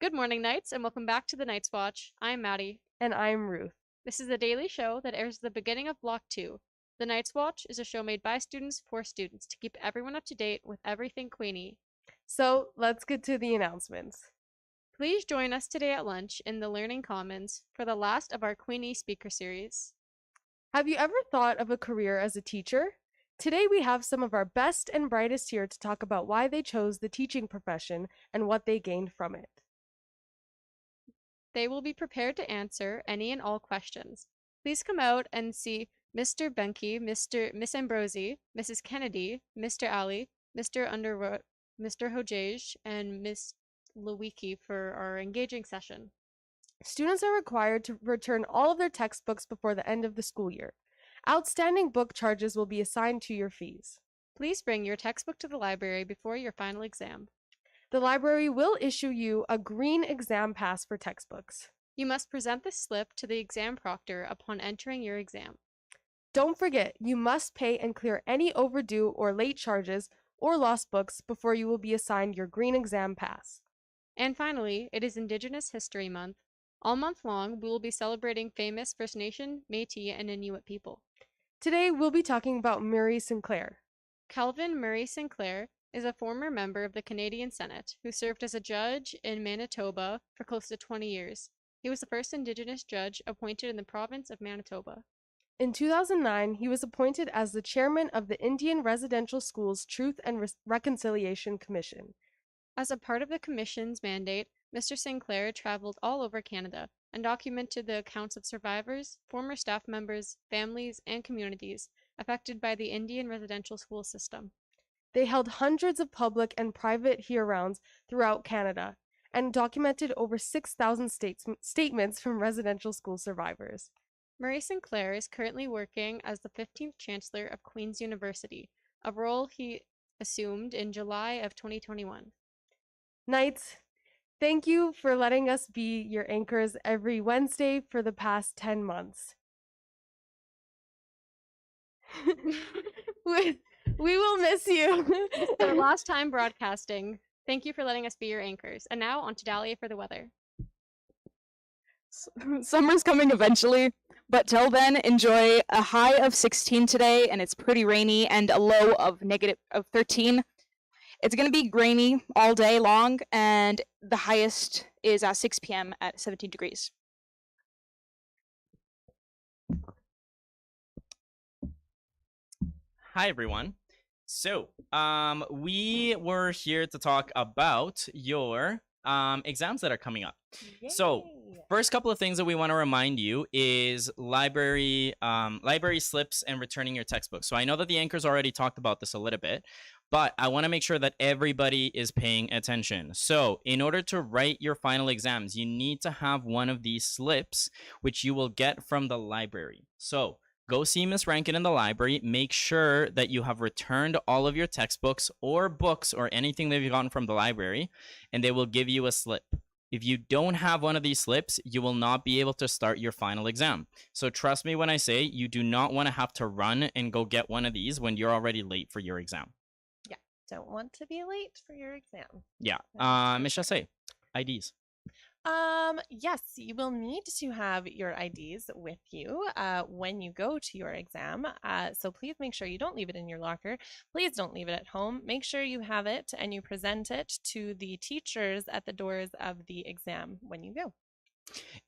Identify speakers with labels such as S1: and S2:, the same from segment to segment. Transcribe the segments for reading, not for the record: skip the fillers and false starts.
S1: Good morning, Knights, and welcome back to the Knights Watch. I'm Maddie.
S2: And I'm Ruth.
S1: This is a daily show that airs at the beginning of Block 2. The Knights Watch is a show made by students for students to keep everyone up to date with everything Queenie.
S2: So let's get to the announcements.
S1: Please join us today at lunch in the Learning Commons for the last of our Queenie speaker series.
S2: Have you ever thought of a career as a teacher? Today we have some of our best and brightest here to talk about why they chose the teaching profession and what they gained from it.
S1: They will be prepared to answer any and all questions. Please come out and see Mr. Benke, Miss Ambrosi, Mrs. Kennedy, Mr. Ali, Mr. Underwood, Mr. Hojej, and Miss Lewicki for our engaging session.
S2: Students are required to return all of their textbooks before the end of the school year. Outstanding book charges will be assigned to your fees.
S1: Please bring your textbook to the library before your final exam.
S2: The library will issue you a green exam pass for textbooks.
S1: You must present this slip to the exam proctor upon entering your exam.
S2: Don't forget, you must pay and clear any overdue or late charges or lost books before you will be assigned your green exam pass.
S1: And finally, it is Indigenous History Month. All month long, we will be celebrating famous First Nation, Métis, and Inuit people.
S2: Today, we'll be talking about Murray Sinclair.
S1: Calvin Murray Sinclair is a former member of the Canadian Senate who served as a judge in Manitoba for close to 20 years. He was the first Indigenous judge appointed in the province of Manitoba.
S2: In 2009, he was appointed as the chairman of the Indian Residential Schools Truth and Reconciliation Commission.
S1: As a part of the commission's mandate, Mr. Sinclair traveled all over Canada and documented the accounts of survivors, former staff members, families, and communities affected by the Indian residential school system.
S2: They held hundreds of public and private hear-rounds throughout Canada and documented over 6,000 statements from residential school survivors.
S1: Murray Sinclair is currently working as the 15th Chancellor of Queen's University, a role he assumed in July of 2021.
S2: Knights, thank you for letting us be your anchors every Wednesday for the past 10 months. We will miss you.
S1: Our last time broadcasting. Thank you for letting us be your anchors. And now on to Dahlia for the weather.
S3: Summer's coming eventually, but till then, enjoy a high of 16 today, and it's pretty rainy, and a low of -13. It's going to be grainy all day long, and the highest is at 6 p.m. at 17 degrees.
S4: Hi, everyone. So, we were here to talk about your exams that are coming up.
S2: Yay.
S4: So, first couple of things that we want to remind you is library slips and returning your textbooks. So I know that the anchors already talked about this a little bit, but I want to make sure that everybody is paying attention. So in order to write your final exams, you need to have one of these slips, which you will get from the library. So go see Miss Rankin in the library. Make sure that you have returned all of your textbooks or books or anything that you've gotten from the library, and they will give you a slip. If you don't have one of these slips, you will not be able to start your final exam. So trust me when I say you do not want to have to run and go get one of these when you're already late for your exam.
S5: Yeah, don't want to be late for your exam.
S4: Yeah. Miss Chassé, IDs.
S5: Yes, you will need to have your IDs with you when you go to your exam. So please make sure you don't leave it in your locker. Please don't leave it at home. Make sure you have it and you present it to the teachers at the doors of the exam when you go.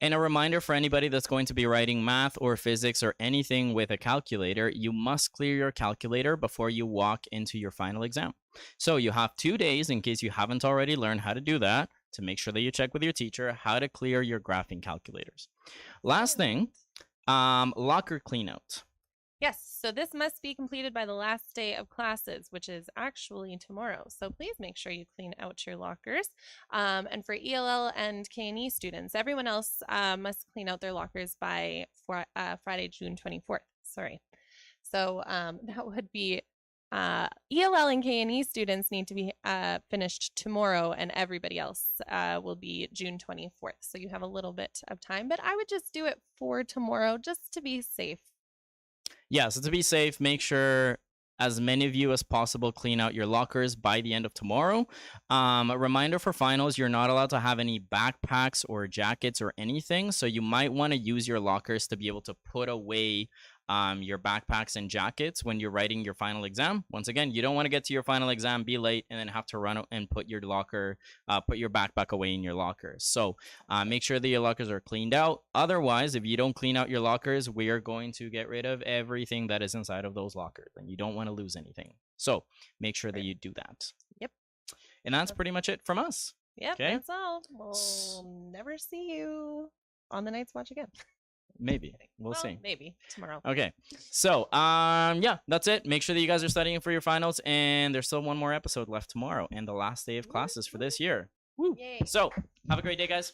S4: And a reminder for anybody that's going to be writing math or physics or anything with a calculator, you must clear your calculator before you walk into your final exam. So you have 2 days, in case you haven't already learned how to do that, to make sure that you check with your teacher how to clear your graphing calculators. Last thing, locker cleanout.
S5: Yes, so this must be completed by the last day of classes, which is actually tomorrow. So please make sure you clean out your lockers. And for ELL and K&E students, everyone else must clean out their lockers by Friday, June 24th. Sorry. So that would be ELL and K&E students need to be finished tomorrow, and everybody else will be June 24th. So you have a little bit of time, but I would just do it for tomorrow just to be safe.
S4: Yeah, so to be safe, make sure as many of you as possible clean out your lockers by the end of tomorrow. A reminder for finals, you're not allowed to have any backpacks or jackets or anything. So you might want to use your lockers to be able to put away your backpacks and jackets when you're writing your final exam. Once again, you don't want to get to your final exam, be late, and then have to run out and put your backpack away in your lockers. So make sure that your lockers are cleaned out. Otherwise, if you don't clean out your lockers, we are going to get rid of everything that is inside of those lockers, and you don't want to lose anything. So make sure that you do that.
S5: Yep.
S4: And that's pretty much it from us.
S5: Yep,
S4: Okay.
S5: that's all. We'll never see you on the Night's Watch again.
S4: Maybe. We'll see.
S5: Maybe tomorrow.
S4: Okay. So, yeah, that's it. Make sure that you guys are studying for your finals, and there's still one more episode left tomorrow and the last day of classes for this year. Woo.
S5: Yay.
S4: So, have a great day, guys.